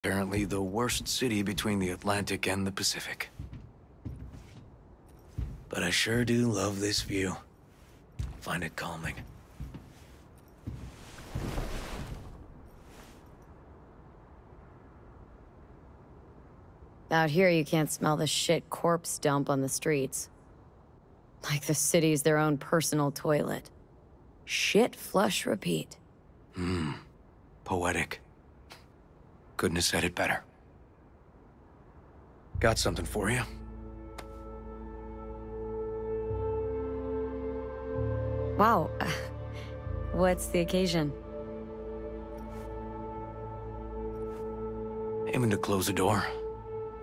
Apparently the worst city between the Atlantic and the Pacific. But I sure do love this view. Find it calming. Out here, you can't smell the shit corpse dump on the streets. Like the city's their own personal toilet. Shit, flush, repeat. Poetic. Couldn't have said it better. Got something for you. Wow. What's the occasion? Aiming to close the door.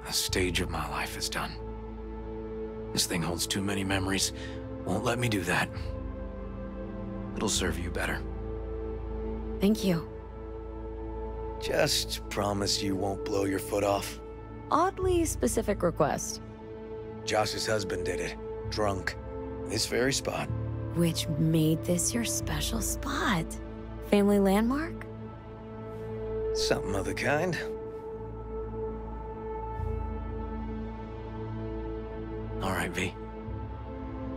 A stage of my life is done. This thing holds too many memories. Won't let me do that. It'll serve you better. Thank you. Just promise you won't blow your foot off. Oddly specific request. Josh's husband did it. Drunk. This very spot. Which made this your special spot? Family landmark? Something of the kind. All right, V.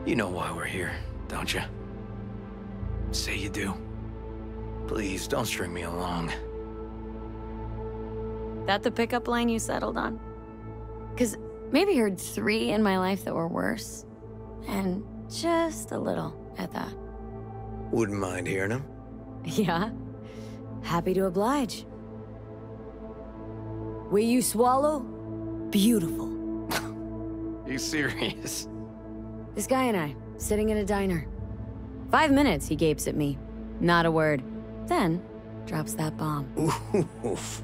You know why we're here, don't you? Say you do. Please, don't string me along. That the pickup line you settled on? 'Cause maybe heard 3 in my life that were worse. And just a little at that. Wouldn't mind hearing them. Yeah? Happy to oblige. Will you swallow? Beautiful. You serious? This guy and I, sitting in a diner. 5 minutes, he gapes at me. Not a word. Then, drops that bomb. Oof.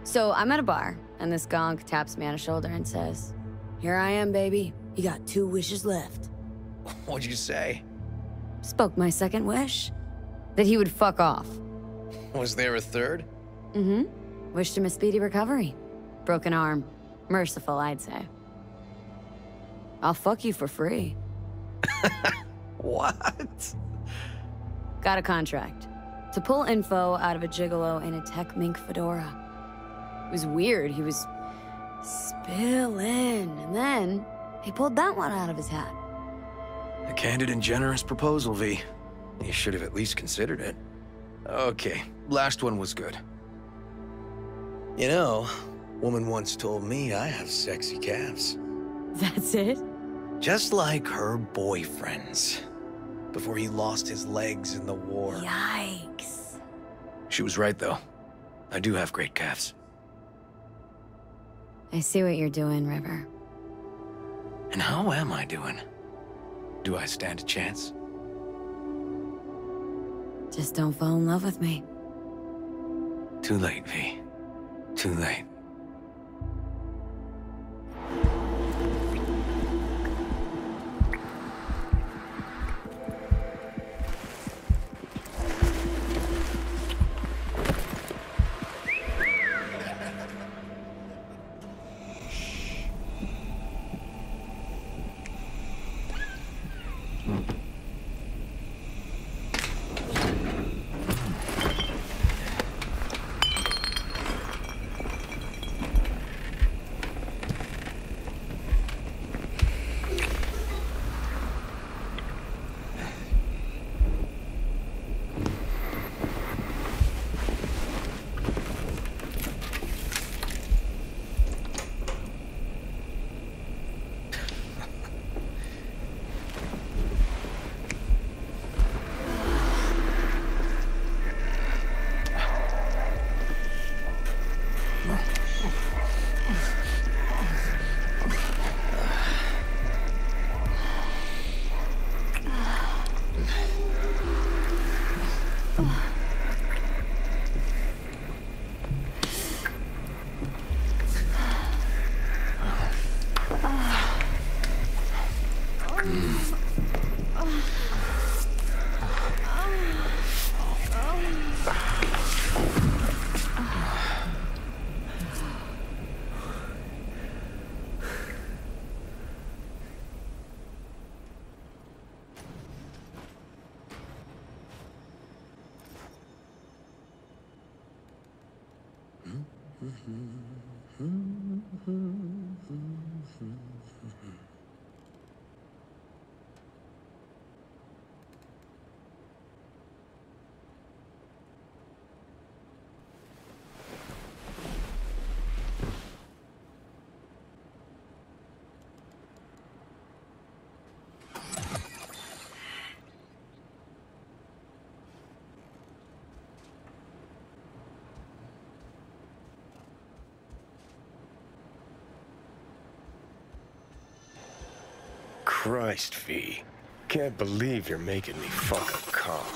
So I'm at a bar, and this gonk taps me on the shoulder and says, "Here I am, baby. You got 2 wishes left." What'd you say? Spoke my second wish. That he would fuck off. Was there a third? Mm-hmm. Wished him a speedy recovery. Broken arm. Merciful, I'd say. I'll fuck you for free. What? Got a contract. To pull info out of a gigolo in a tech mink fedora. It was weird. He was spilling. And then he pulled that one out of his hat. A candid and generous proposal, V. You should have at least considered it. Okay, last one was good. You know, woman once told me I have sexy calves. That's it? Just like her boyfriend's. Before he lost his legs in the war. Yikes. She was right, though. I do have great calves. I see what you're doing, River. And how am I doing? Do I stand a chance? Just don't fall in love with me. Too late, V. Too late. Christ, V. Can't believe you're making me fuck a cop.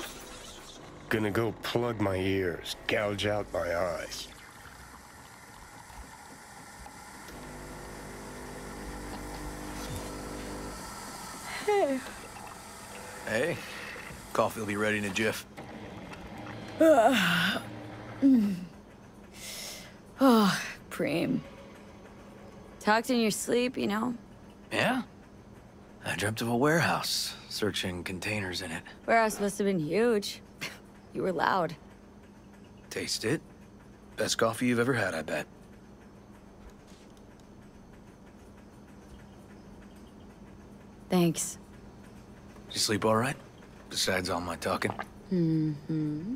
Gonna go plug my ears, gouge out my eyes. Hey, coffee will be ready in a jiff. Oh, Preem. Talked in your sleep, you know? Yeah? I dreamt of a warehouse, searching containers in it. Warehouse must have been huge. You were loud. Taste it. Best coffee you've ever had, I bet. Thanks. Did you sleep all right? Besides all my talking? Mm-hmm.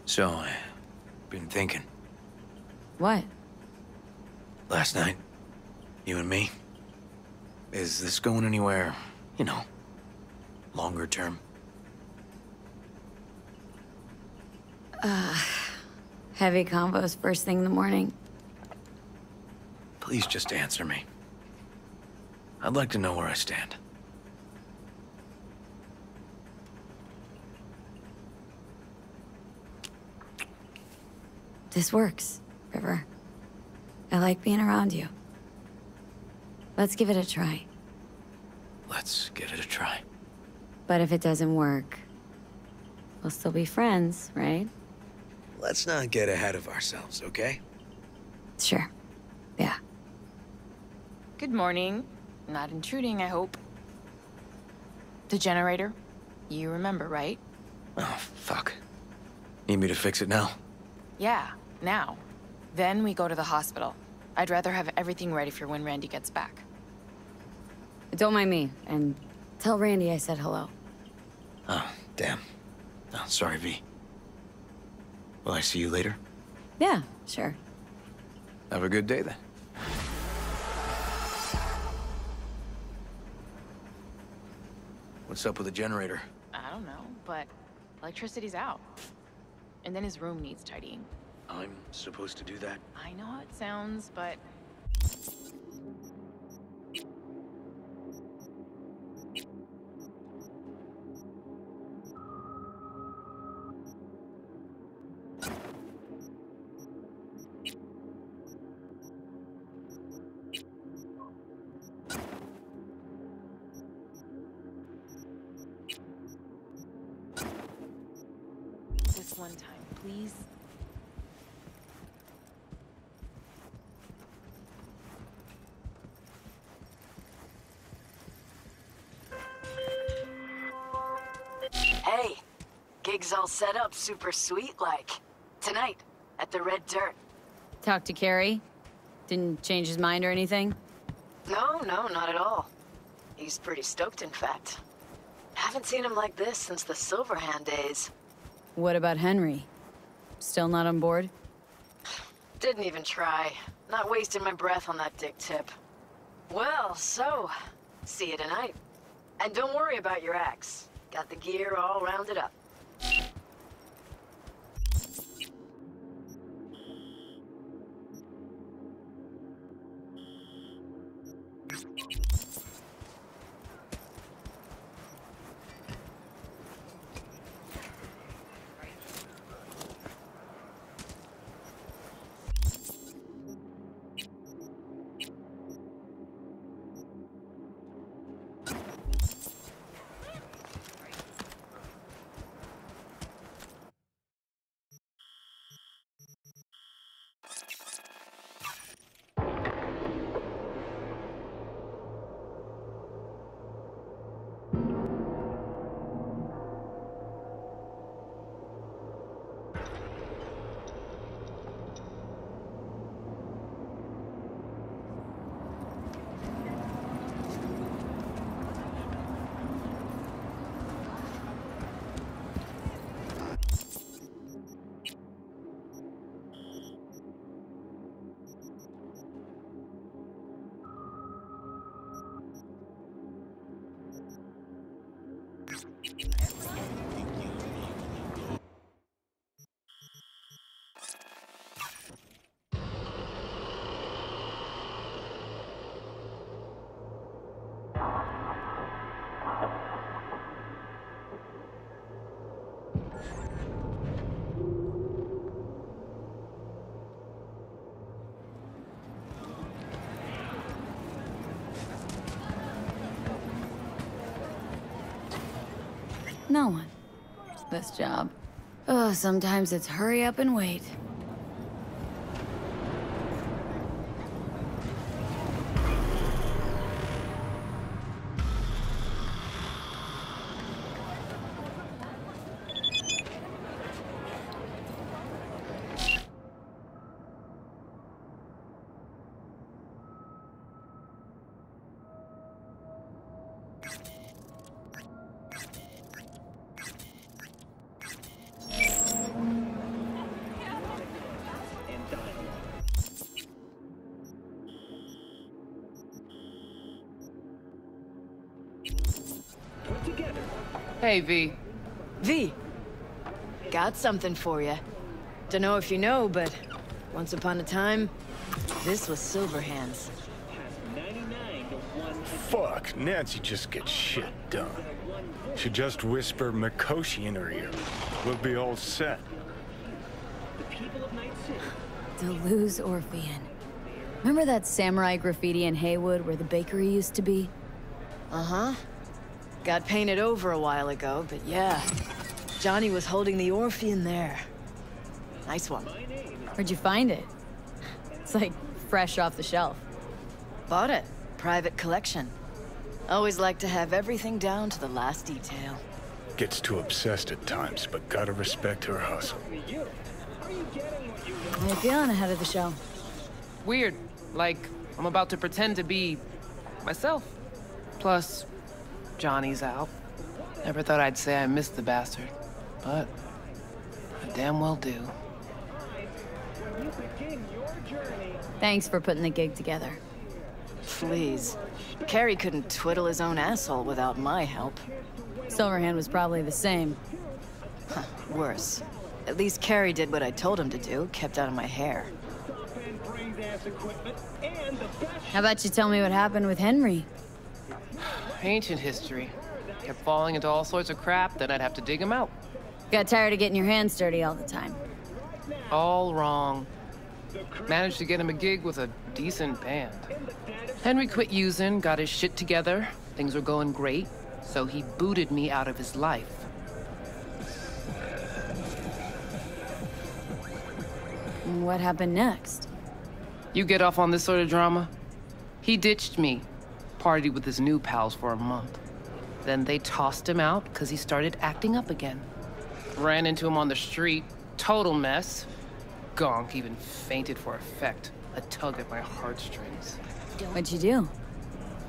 So, I've been thinking. What? Last night, you and me. Is this going anywhere, you know, longer term? Heavy combos first thing in the morning. Please just answer me. I'd like to know where I stand. This works, River. I like being around you. Let's give it a try. Let's give it a try. But if it doesn't work, we'll still be friends, right? Let's not get ahead of ourselves, okay? Sure. Yeah. Good morning. Not intruding, I hope. The generator? You remember, right? Oh, fuck. Need me to fix it now? Yeah, now. Then we go to the hospital. I'd rather have everything ready for when Randy gets back. Don't mind me, and tell Randy I said hello. Oh, damn. Oh, sorry, V. Will I see you later? Yeah, sure. Have a good day, then. What's up with the generator? I don't know, but electricity's out. And then his room needs tidying. I'm supposed to do that? I know how it sounds, but... This one time, please. Hey, gig's all set up super sweet like. Tonight, at the Red Dirt. Talk to Carrie? Didn't change his mind or anything? No, not at all. He's pretty stoked, in fact. Haven't seen him like this since the Silverhand days. What about Henry? Still not on board? Didn't even try. Not wasting my breath on that dick tip. Well, so, see you tonight. And don't worry about your axe. Got the gear all rounded up. No one. This job. Oh, sometimes it's hurry up and wait. Hey, V. V, got something for you. Dunno if you know, but once upon a time, this was Silverhand's. Fuck, Nancy just gets shit done. She just whisper Mikoshi in her ear. We'll be all set. Deleuze Orphean. Remember that samurai graffiti in Haywood where the bakery used to be? Uh-huh. Got painted over a while ago, but yeah. Johnny was holding the Orphean there. Nice one. Where'd you find it? It's like fresh off the shelf. Bought it. Private collection. Always like to have everything down to the last detail. Gets too obsessed at times, but gotta respect her hustle. How you feeling ahead of the show? Weird. Like, I'm about to pretend to be... myself. Plus, Johnny's out. Never thought I'd say I missed the bastard. But... I damn well do. Thanks for putting the gig together. Please. Carrie couldn't twiddle his own asshole without my help. Silverhand was probably the same. Huh, worse. At least Carrie did what I told him to do, kept out of my hair. How about you tell me what happened with Henry? Ancient history. Kept falling into all sorts of crap, then I'd have to dig him out. Got tired of getting your hands dirty all the time. All wrong. Managed to get him a gig with a decent band. Henry quit using, got his shit together. Things were going great, so he booted me out of his life. What happened next? You get off on this sort of drama? He ditched me. Partied with his new pals for a month. Then they tossed him out because he started acting up again. Ran into him on the street. Total mess. Gonk even fainted for effect. A tug at my heartstrings. What'd you do?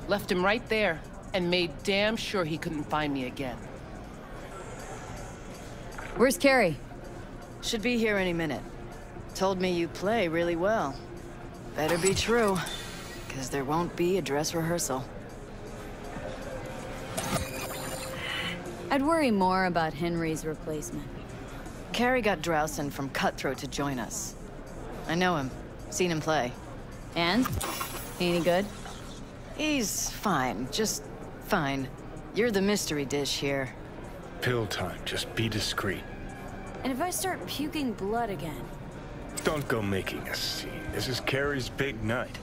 Left him right there and made damn sure he couldn't find me again. Where's Carrie? Should be here any minute. Told me you play really well. Better be true, because there won't be a dress rehearsal. I'd worry more about Henry's replacement. Carrie got Drowson from Cutthroat to join us. I know him. Seen him play. And? Any good? He's fine. Just fine. You're the mystery dish here. Pill time, just be discreet. And if I start puking blood again? Don't go making a scene. This is Carrie's big night.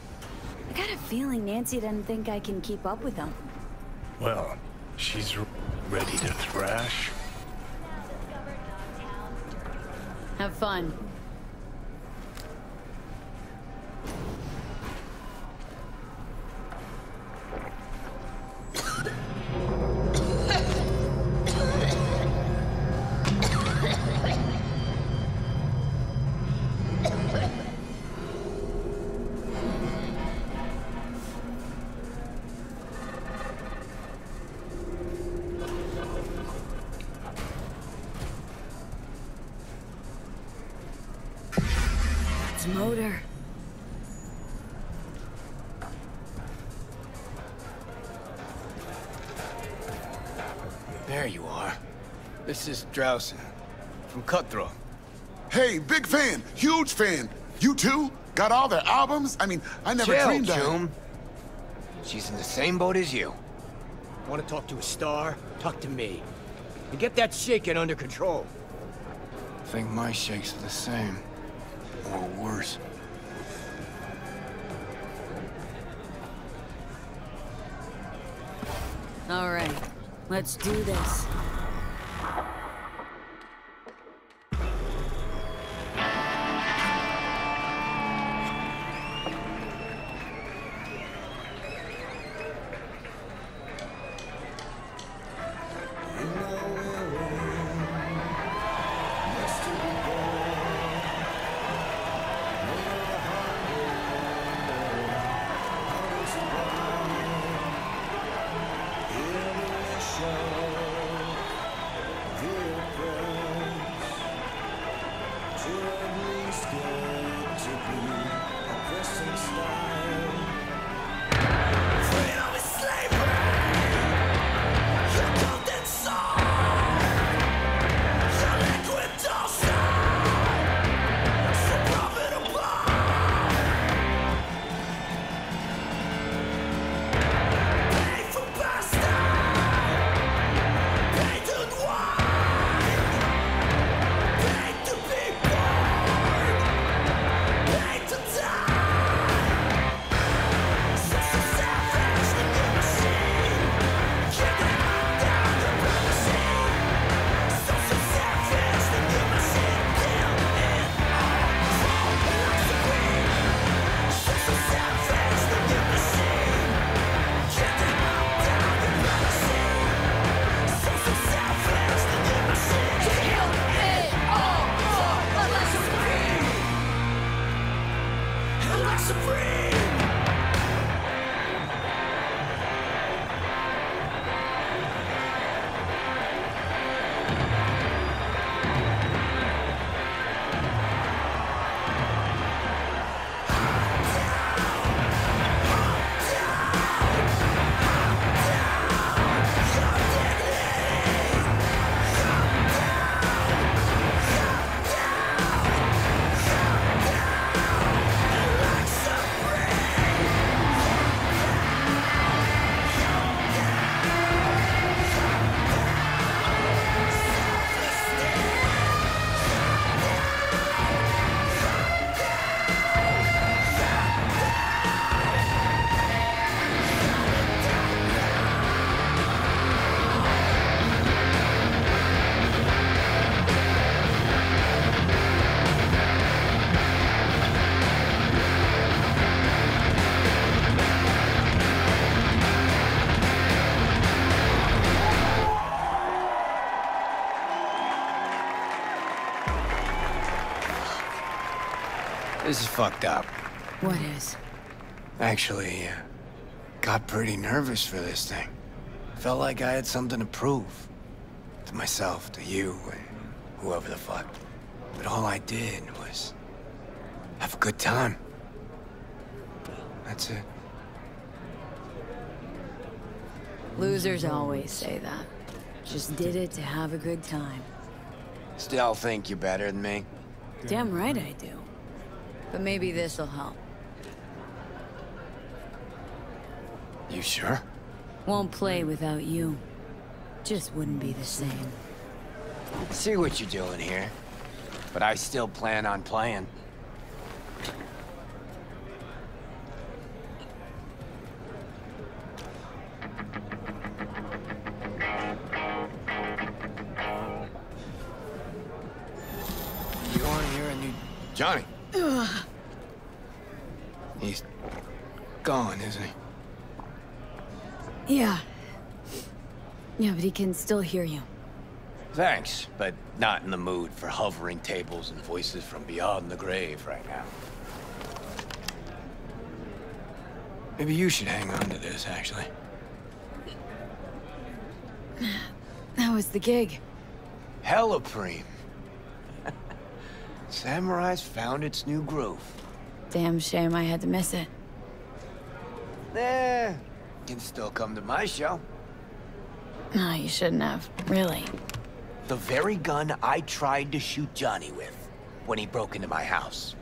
I got a feeling Nancy doesn't think I can keep up with him. Well, she's ready to thrash. Have fun. Motor. There you are. This is Drowson, from Cutthroat. Hey, big fan, huge fan. You too? Got all their albums? I mean, I never dreamed of. June. She's in the same boat as you. Want to talk to a star? Talk to me. And get that shaking under control. I think my shakes are the same. Or worse. All right, let's do this. This is fucked up. What is? Actually, got pretty nervous for this thing. Felt like I had something to prove. To myself, to you, and whoever the fuck. But all I did was have a good time. That's it. Losers always say that. Just did it to have a good time. Still think you're better than me? Damn right I do. But maybe this'll help. You sure? Won't play without you. Just wouldn't be the same. See what you're doing here. But I still plan on playing. You want to hear a new... Johnny! He's gone, isn't he? Yeah. Yeah, but he can still hear you. Thanks, but not in the mood for hovering tables and voices from beyond the grave right now. Maybe you should hang on to this, actually. That was the gig. Hella preem. Samurai's found its new groove. Damn shame I had to miss it. Can still come to my show. No, you shouldn't have. Really. The very gun I tried to shoot Johnny with when he broke into my house.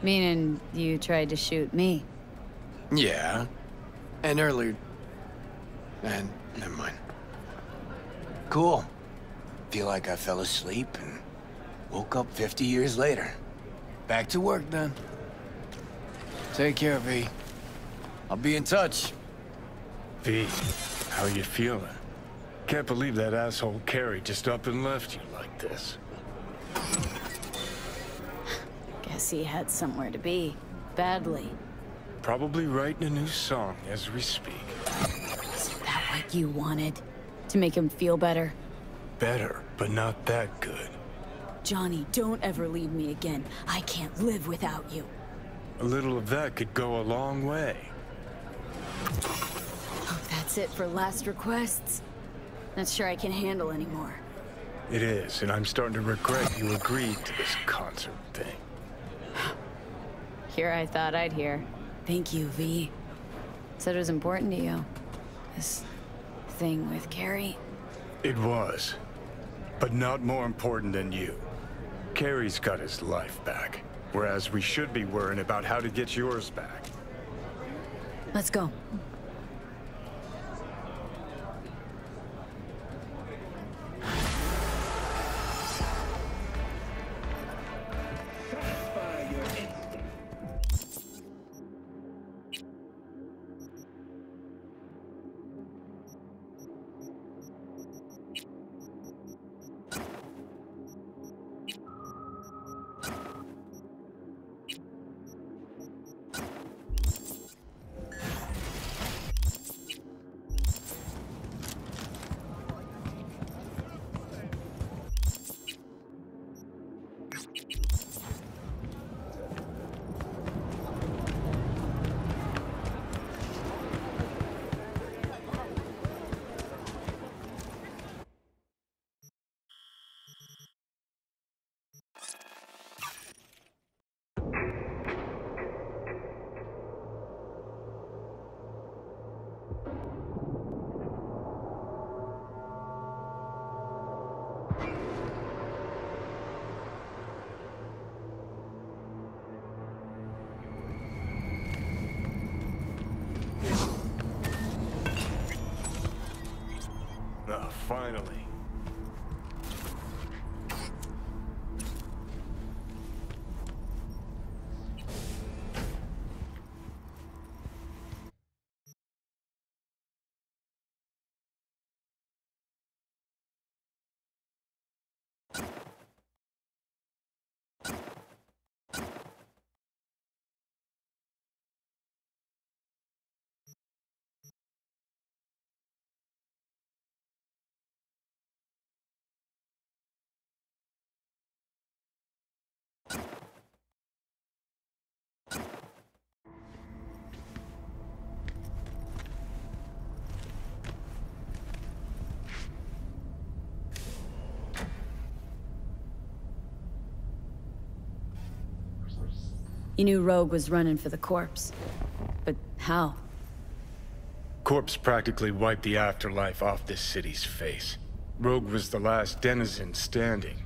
Meaning you tried to shoot me. Yeah. And earlier... And never mind. Cool. Feel like I fell asleep and woke up 50 years later. Back to work then. Take care, V. I'll be in touch. V, how you feeling? Can't believe that asshole Carrie just up and left you like this. Guess he had somewhere to be. Badly. Probably writing a new song as we speak. Isn't that what you wanted? To make him feel better? Better, but not that good. Johnny, don't ever leave me again. I can't live without you. A little of that could go a long way. Oh, that's it for last requests? Not sure I can handle anymore. It is, and I'm starting to regret you agreed to this concert thing. Here I thought I'd hear. Thank you, V. Said it was important to you. This thing with Carrie. It was. But not more important than you. Carrie's got his life back. Whereas we should be worrying about how to get yours back. Let's go. Finally. You knew Rogue was running for the corpse. But how? Corpse practically wiped the afterlife off this city's face. Rogue was the last denizen standing.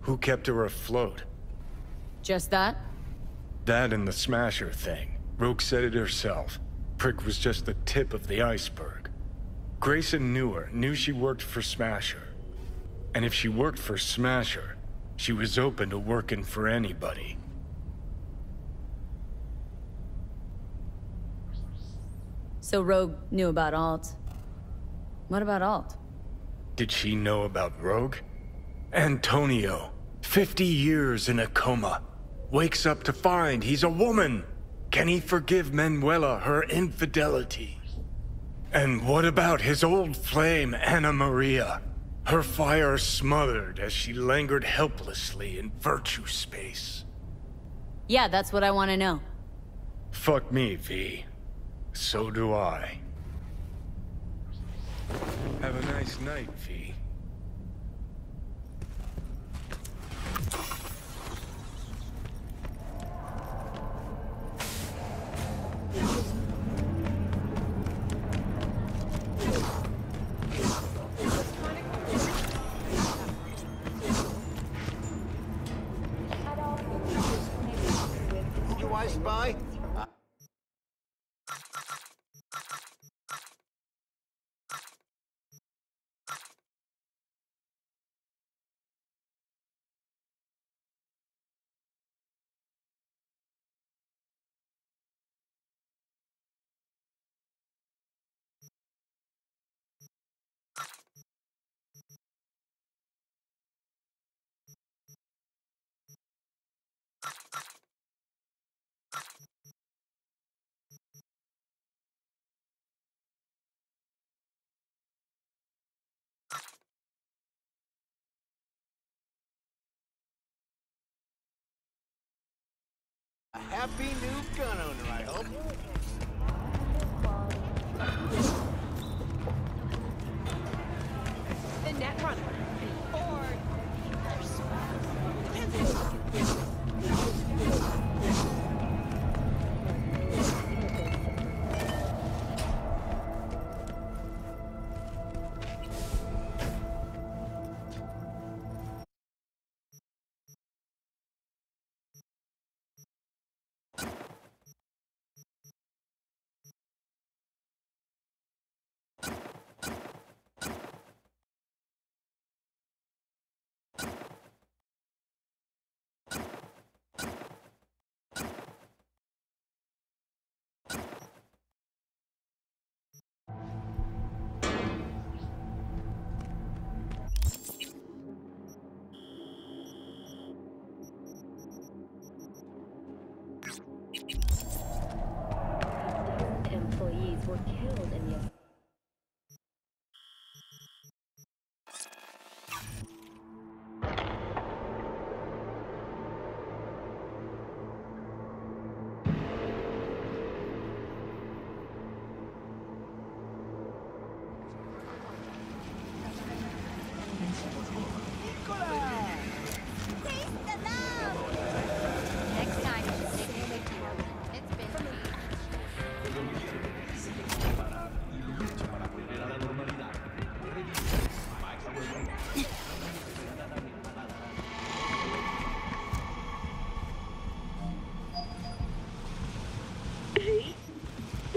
Who kept her afloat? Just that? That and the Smasher thing. Rogue said it herself. Prick was just the tip of the iceberg. Grayson knew her, knew she worked for Smasher. And if she worked for Smasher, she was open to working for anybody. So Rogue knew about Alt. What about Alt? Did she know about Rogue? Antonio, 50 years in a coma. Wakes up to find he's a woman. Can he forgive Manuela her infidelity? And what about his old flame, Anna Maria? Her fire smothered as she lingered helplessly in virtue space. Yeah, that's what I want to know. Fuck me, V. So do I. Have a nice night, V. You I spy? A happy new gun owner, I hope. The Netrunner. Or were killed in the...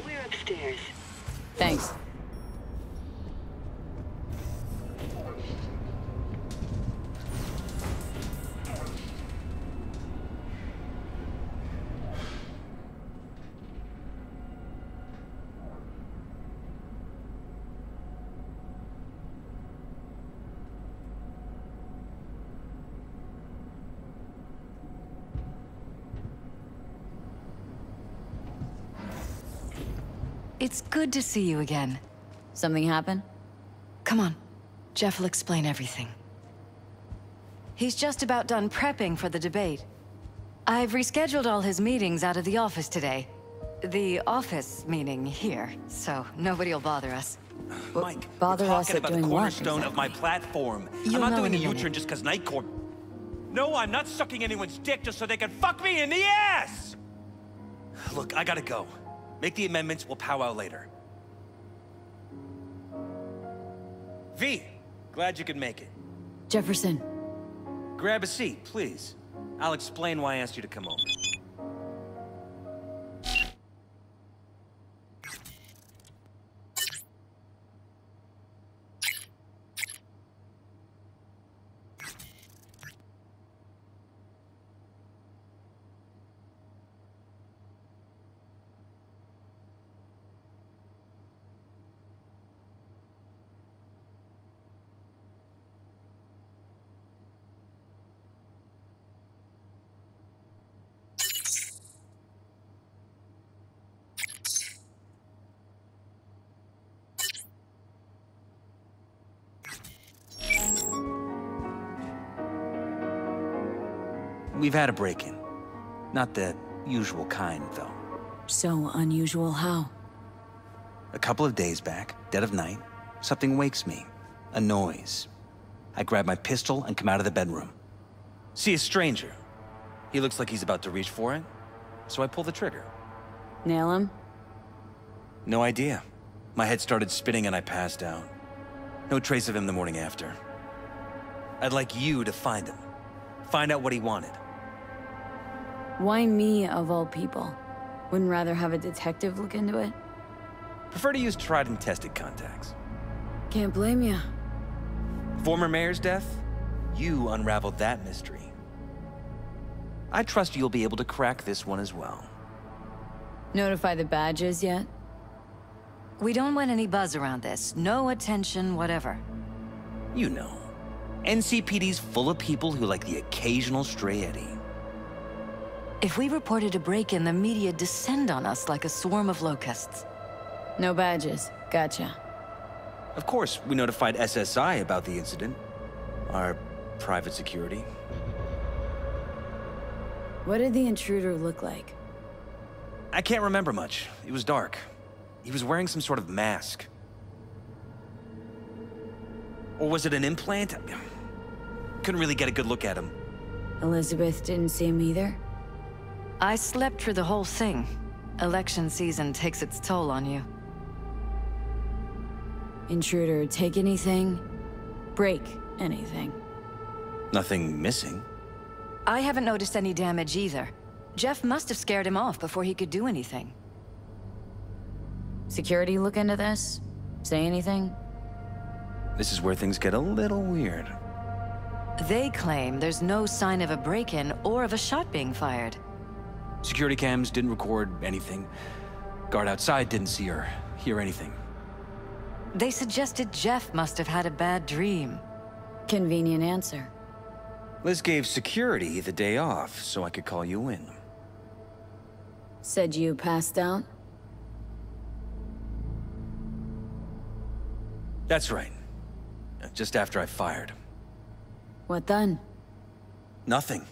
We're upstairs. Thanks. It's good to see you again. Something happen? Come on. Jeff will explain everything. He's just about done prepping for the debate. I've rescheduled all his meetings out of the office today. The office meaning here, so nobody will bother us. Mike, bother you're us talking at about the doing what, cornerstone of my platform. You'll I'm not know doing a in a minute. U-turn just because Night Corp... No, I'm not sucking anyone's dick just so they can fuck me in the ass! Look, I gotta go. Make the amendments, we'll powwow later. V, glad you could make it. Jefferson. Grab a seat, please. I'll explain why I asked you to come over. We've had a break-in. Not the usual kind, though. So unusual how? A couple of days back, dead of night, something wakes me. A noise. I grab my pistol and come out of the bedroom. See a stranger. He looks like he's about to reach for it, so I pull the trigger. Nail him? No idea. My head started spinning and I passed out. No trace of him the morning after. I'd like you to find him. Find out what he wanted. Why me, of all people? Wouldn't rather have a detective look into it? Prefer to use tried and tested contacts. Can't blame ya. Former mayor's death? You unraveled that mystery. I trust you'll be able to crack this one as well. Notify the badges yet? We don't want any buzz around this. No attention, whatever. You know. NCPD's full of people who like the occasional stray eddy. If we reported a break-in, the media descend on us like a swarm of locusts. No badges. Gotcha. Of course, we notified SSI about the incident. Our private security. What did the intruder look like? I can't remember much. It was dark. He was wearing some sort of mask. Or was it an implant? Couldn't really get a good look at him. Elizabeth didn't see him either? I slept through the whole thing. Election season takes its toll on you. Intruder take anything? Break anything? Nothing missing. I haven't noticed any damage either. Jeff must have scared him off before he could do anything. Security look into this? Say anything? This is where things get a little weird. They claim there's no sign of a break-in or of a shot being fired. Security cams didn't record anything. Guard outside didn't see or hear anything. They suggested Jeff must have had a bad dream. Convenient answer. Liz gave security the day off so I could call you in. Said you passed out? That's right. Just after I fired. What then? Nothing.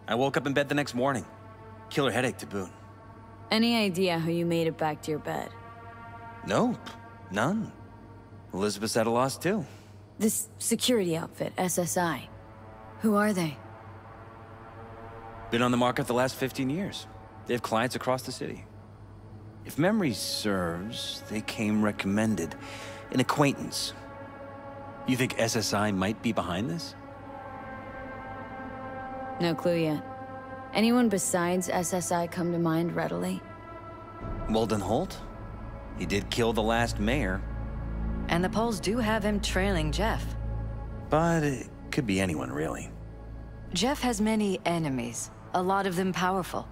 I woke up in bed the next morning. Killer headache to boot. Any idea how you made it back to your bed? Nope. None. Elizabeth's at a loss too. This security outfit, SSI. Who are they? Been on the market the last 15 years. They have clients across the city. If memory serves, they came recommended. An acquaintance. You think SSI might be behind this? No clue yet. Anyone besides SSI come to mind readily? Walden Holt? He did kill the last mayor. And the polls do have him trailing Jeff. But it could be anyone, really. Jeff has many enemies, a lot of them powerful.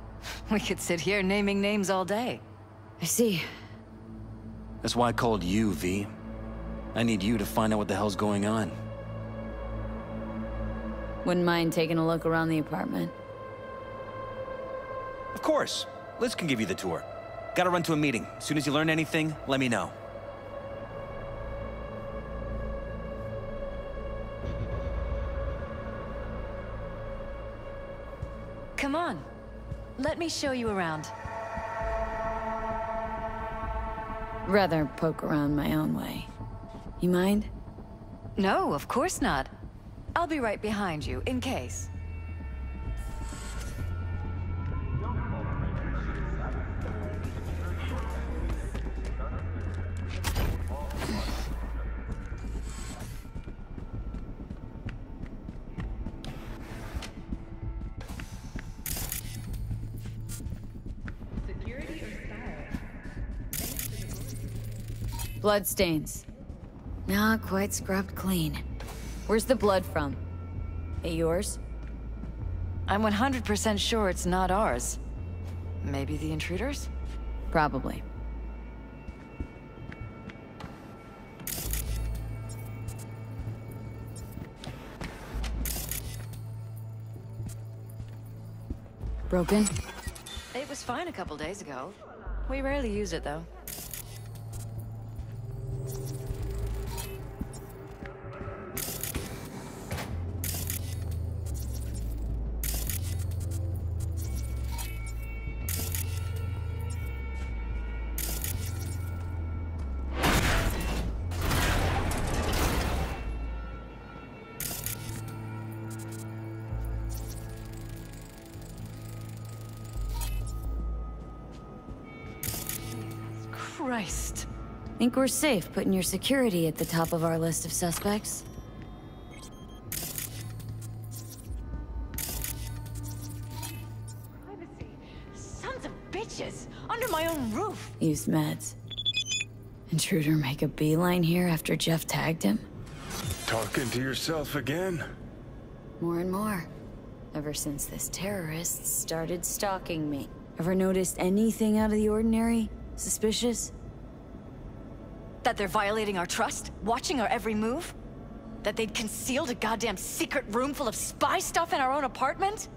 We could sit here naming names all day. I see. That's why I called you, V. I need you to find out what the hell's going on. Wouldn't mind taking a look around the apartment. Of course. Liz can give you the tour. Gotta run to a meeting. As soon as you learn anything, let me know. Come on. Let me show you around. Rather poke around my own way. You mind? No, of course not. I'll be right behind you, in case. Bloodstains. Not quite scrubbed clean. Where's the blood from? It yours? I'm 100% sure it's not ours. Maybe the intruders? Probably. Broken? It was fine a couple days ago. We rarely use it, though. Christ. Think we're safe putting your security at the top of our list of suspects? Privacy. Sons of bitches! Under my own roof! Used meds. Intruder make a beeline here after Jeff tagged him? Talking to yourself again? More and more. Ever since this terrorist started stalking me. Ever noticed anything out of the ordinary? Suspicious? That they're violating our trust? Watching our every move? That they'd concealed a goddamn secret room full of spy stuff in our own apartment?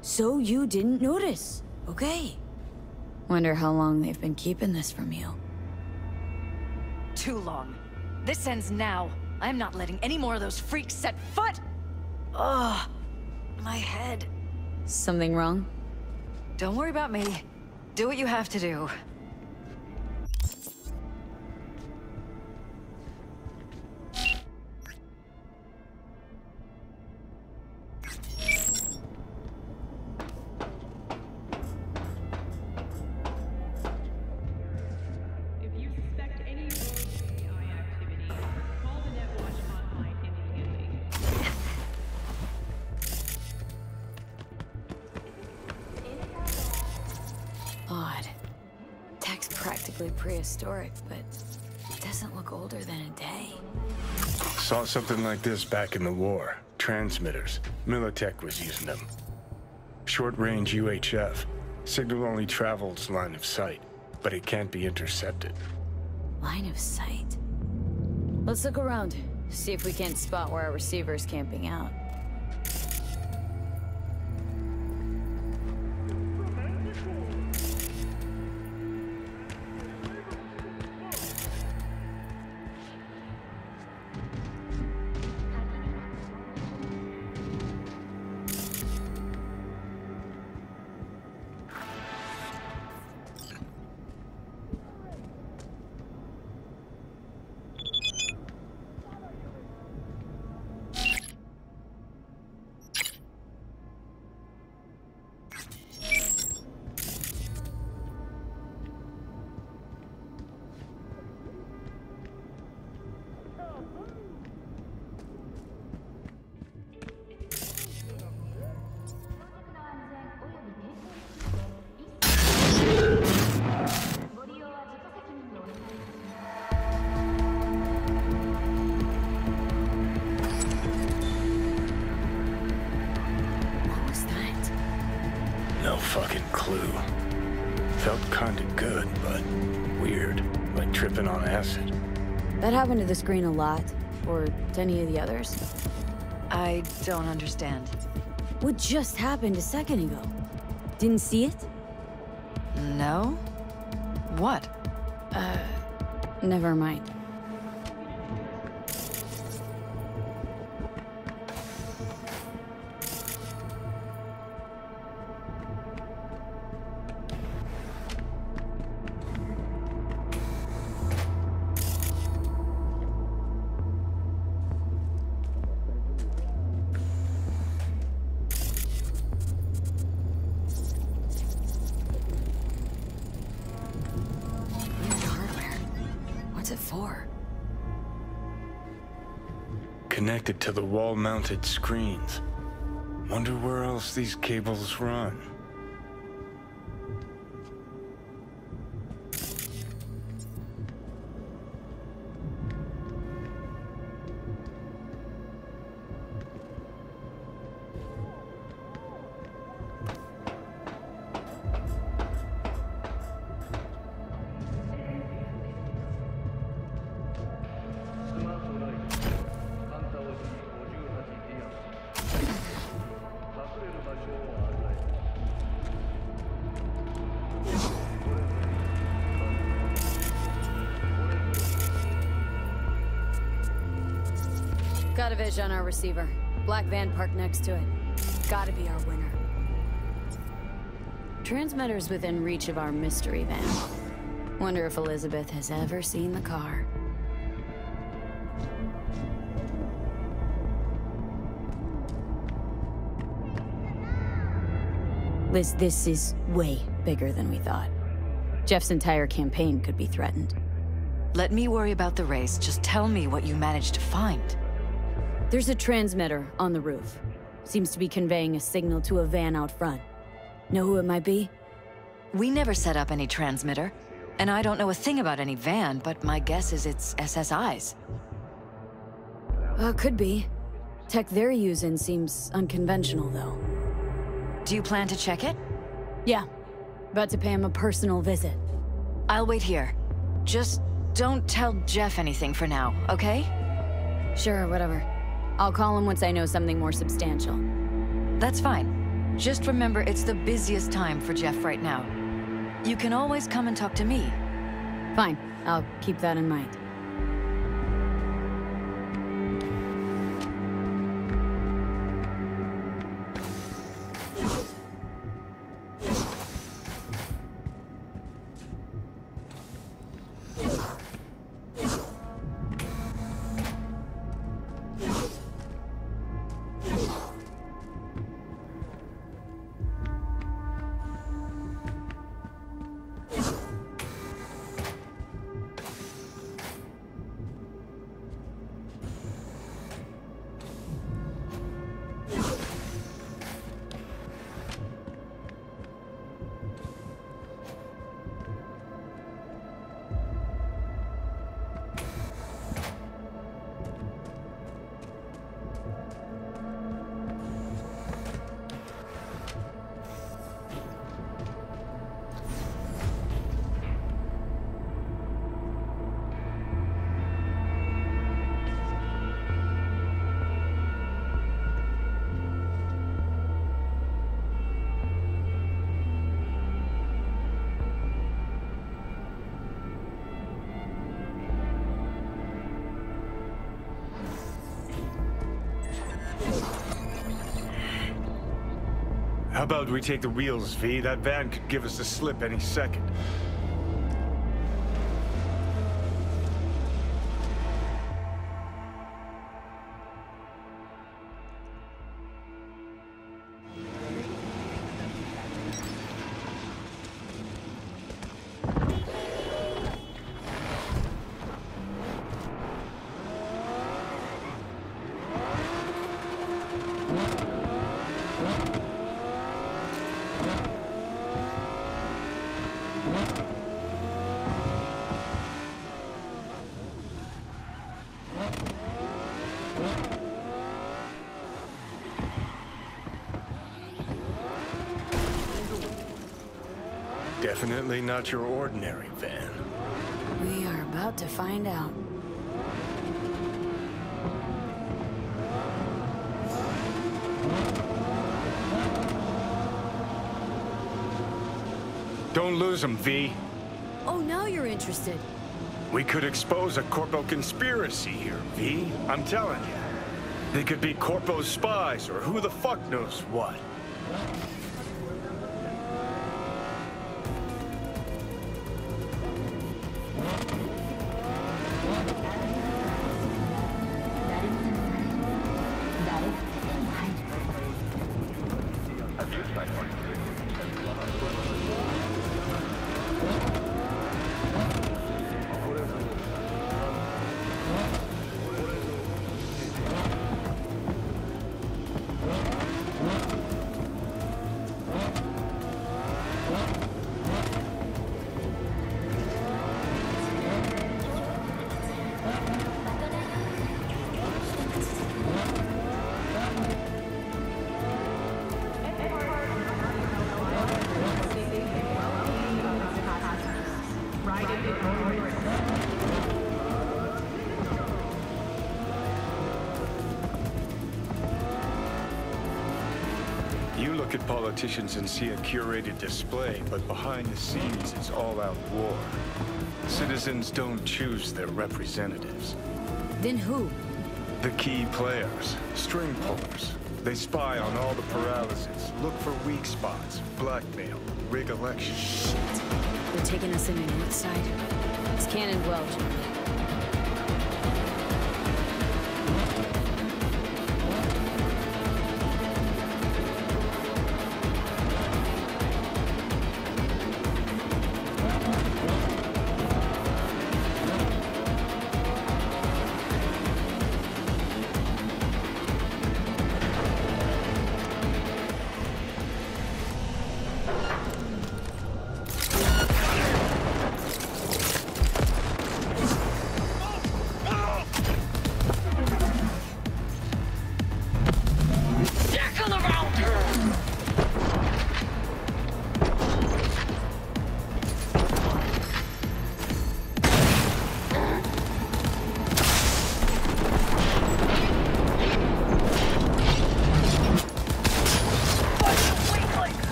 So you didn't notice. Okay. Wonder how long they've been keeping this from you. Too long. This ends now. I'm not letting any more of those freaks set foot! Ugh. My head. Something wrong? Don't worry about me. Do what you have to do. Odd. Tech's practically prehistoric, but it doesn't look older than a day. Saw something like this back in the war. Transmitters. Militech was using them. Short-range UHF. Signal only travels line of sight, but it can't be intercepted. Line of sight. Let's look around. See if we can't spot where our receiver's camping out. No fucking clue. Felt kinda good, but weird. Like tripping on acid. That happened to the screen a lot. Or to any of the others. I don't understand. What just happened a second ago? Didn't see it? No? What? Never mind. Connected to the wall-mounted screens. Wonder where else these cables run. Got a vision on our receiver. Black van parked next to it. Gotta be our winner. Transmitter's within reach of our mystery van. Wonder if Elizabeth has ever seen the car. Liz, this is way bigger than we thought. Jeff's entire campaign could be threatened. Let me worry about the race. Just tell me what you managed to find. There's a transmitter on the roof. Seems to be conveying a signal to a van out front. Know who it might be? We never set up any transmitter. And I don't know a thing about any van, but my guess is it's SSI's. Could be. Tech they're using seems unconventional, though. Do you plan to check it? Yeah. About to pay him a personal visit. I'll wait here. Just don't tell Jeff anything for now, okay? Sure, whatever. I'll call him once I know something more substantial. That's fine. Just remember it's the busiest time for Jeff right now. You can always come and talk to me. Fine. I'll keep that in mind. How about we take the wheels, V? That van could give us a slip any second. Definitely not your ordinary van. We are about to find out. Don't lose them, V. Oh, now you're interested. We could expose a Corpo conspiracy here, V. I'm telling you. They could be Corpo's spies, or who the fuck knows what. You look at politicians and see a curated display, but behind the scenes it's all-out war. Citizens don't choose their representatives. Then who? The key players, string pullers. They spy on all the paralysis, look for weak spots, blackmail, rig elections. They're taking us in the north side. It's Cannon Well, Jimmy.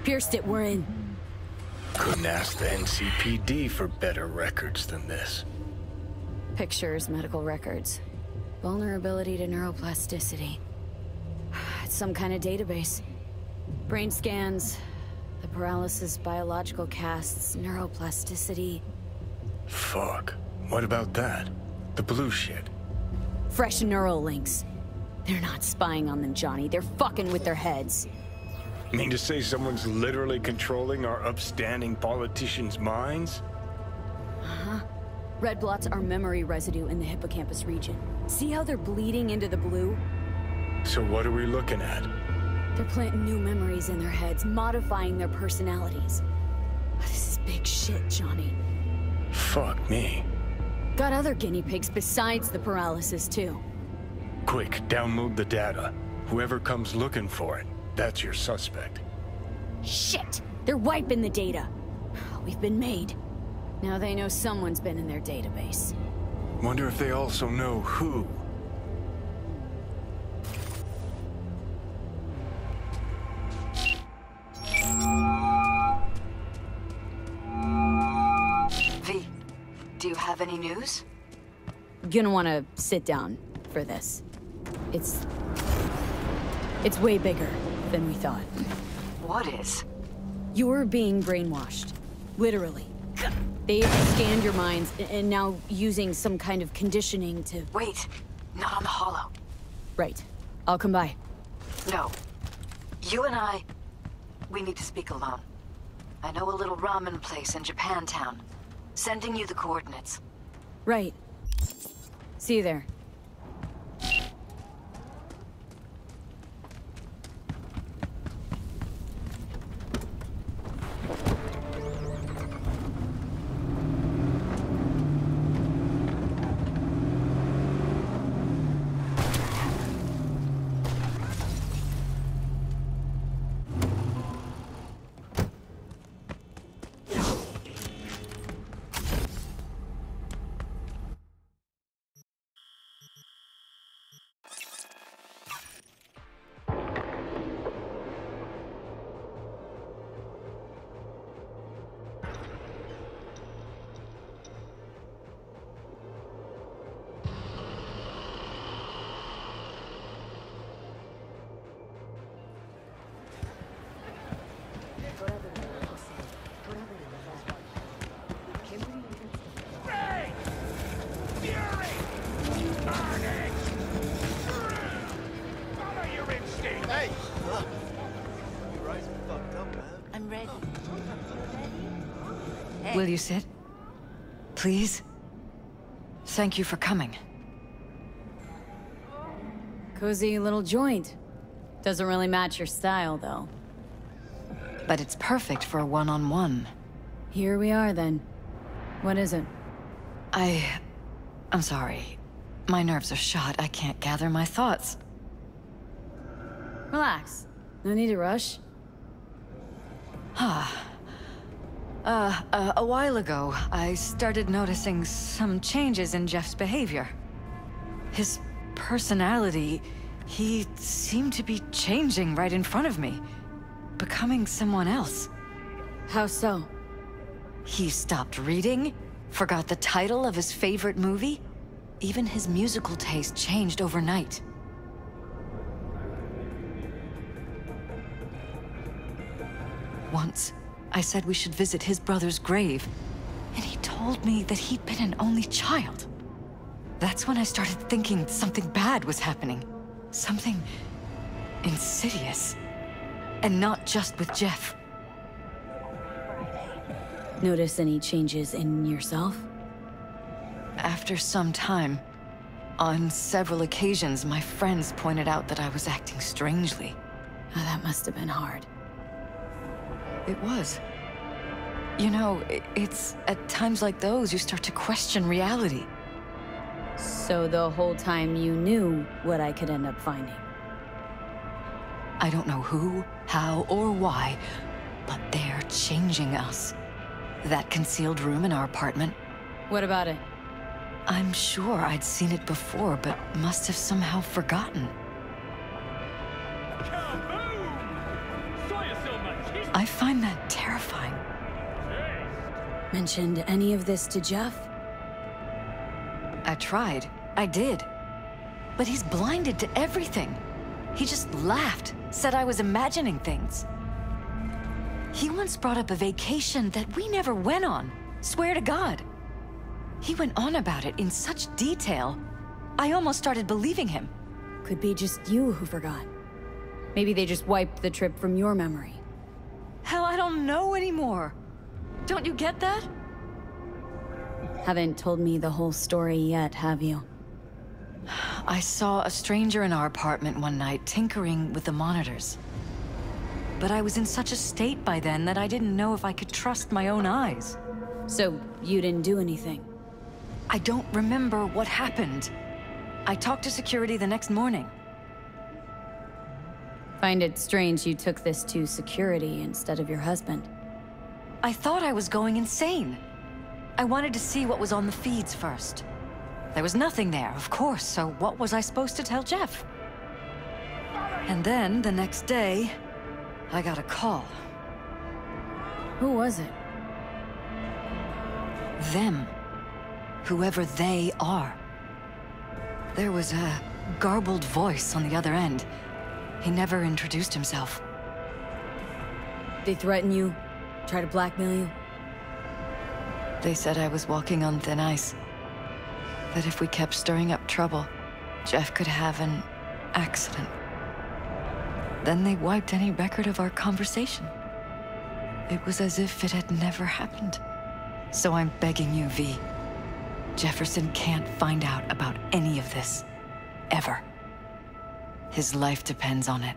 Pierced it, we're in. Couldn't ask the NCPD for better records than this. Pictures, medical records. Vulnerability to neuroplasticity. It's some kind of database. Brain scans, the paralysis, biological casts, neuroplasticity. Fuck. What about that? The blue shit. Fresh neural links. They're not spying on them, Johnny. They're fucking with their heads. Mean to say someone's literally controlling our upstanding politicians' minds? Uh-huh. Red blots are memory residue in the hippocampus region. See how they're bleeding into the blue? So what are we looking at? They're planting new memories in their heads, modifying their personalities. This is big shit, Johnny. Fuck me. Got other guinea pigs besides the paralysis, too. Quick, download the data. Whoever comes looking for it, that's your suspect. Shit! They're wiping the data. We've been made. Now they know someone's been in their database. Wonder if they also know who. V, do you have any news? Gonna wanna sit down for this. It's way bigger than we thought. What is? You're being brainwashed. Literally. They've scanned your minds and now using some kind of conditioning to... Wait, not on the Hollow. Right. I'll come by. No. You and I, we need to speak alone. I know a little ramen place in Japantown. Sending you the coordinates. Right. See you there. Will you sit? Please? Thank you for coming. Cozy little joint. Doesn't really match your style, though. But it's perfect for a one-on-one. Here we are, then. What is it? I'm sorry. My nerves are shot. I can't gather my thoughts. Relax. No need to rush. A while ago, I started noticing some changes in Jeff's behavior. His personality, he seemed to be changing right in front of me. Becoming someone else. How so? He stopped reading, forgot the title of his favorite movie. Even his musical taste changed overnight. Once, I said we should visit his brother's grave, and he told me that he'd been an only child. That's when I started thinking something bad was happening. Something insidious. And not just with Jeff. Notice any changes in yourself? After some time, on several occasions, my friends pointed out that I was acting strangely. Oh, that must have been hard. It was. You know, it's at times like those you start to question reality. So the whole time you knew what I could end up finding? I don't know who, how, or why, but they're changing us. That concealed room in our apartment. What about it? I'm sure I'd seen it before, but must have somehow forgotten. I find that terrifying. Mentioned any of this to Jeff? I tried. I did. But he's blinded to everything. He just laughed, said I was imagining things. He once brought up a vacation that we never went on. Swear to God. He went on about it in such detail, I almost started believing him. Could be just you who forgot. Maybe they just wiped the trip from your memory. Hell, I don't know anymore. Don't you get that? Haven't told me the whole story yet, have you? I saw a stranger in our apartment one night tinkering with the monitors. But I was in such a state by then that I didn't know if I could trust my own eyes. So, you didn't do anything? I don't remember what happened. I talked to security the next morning. Find it strange you took this to security instead of your husband. I thought I was going insane. I wanted to see what was on the feeds first. There was nothing there, of course, so what was I supposed to tell Jeff? And then, the next day, I got a call. Who was it? Them. Whoever they are. There was a garbled voice on the other end. He never introduced himself. They threaten you? Try to blackmail you? They said I was walking on thin ice. That if we kept stirring up trouble, Jeff could have an accident. Then they wiped any record of our conversation. It was as if it had never happened. So I'm begging you, V. Jefferson can't find out about any of this. Ever. His life depends on it.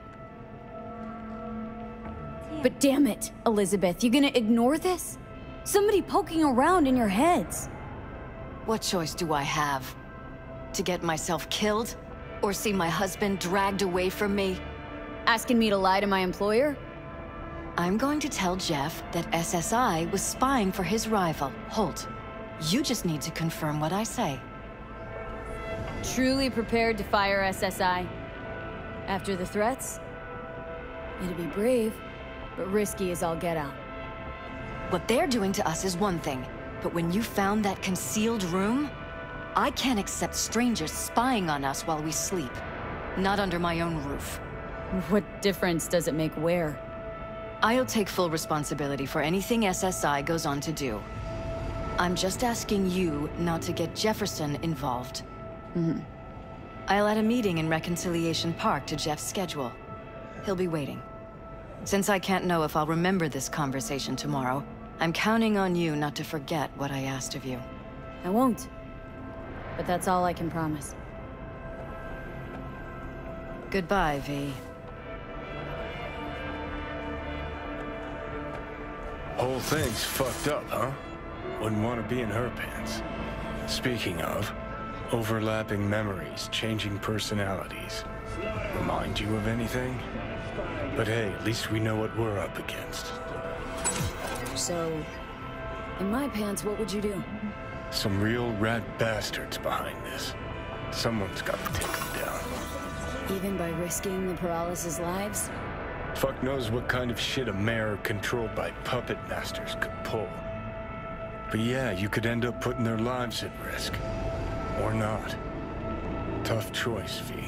But damn it, Elizabeth, you gonna ignore this? Somebody poking around in your heads. What choice do I have? To get myself killed? Or see my husband dragged away from me? Asking me to lie to my employer? I'm going to tell Jeff that SSI was spying for his rival, Holt. You just need to confirm what I say. Truly prepared to fire SSI? After the threats? It'd be brave, but risky as all get out. What they're doing to us is one thing, but when you found that concealed room, I can't accept strangers spying on us while we sleep. Not under my own roof. What difference does it make where? I'll take full responsibility for anything SSI goes on to do. I'm just asking you not to get Jefferson involved. I'll add a meeting in Reconciliation Park to Jeff's schedule. He'll be waiting. Since I can't know if I'll remember this conversation tomorrow, I'm counting on you not to forget what I asked of you. I won't. But that's all I can promise. Goodbye, V. Whole thing's fucked up, huh? Wouldn't want to be in her pants. Speaking of, overlapping memories, changing personalities. Remind you of anything? But hey, at least we know what we're up against. So, in my pants, what would you do? Some real rat bastards behind this. Someone's got to take them down. Even by risking the paralysis lives? Fuck knows what kind of shit a mayor controlled by puppet masters could pull. But yeah, you could end up putting their lives at risk. Or not. Tough choice, V.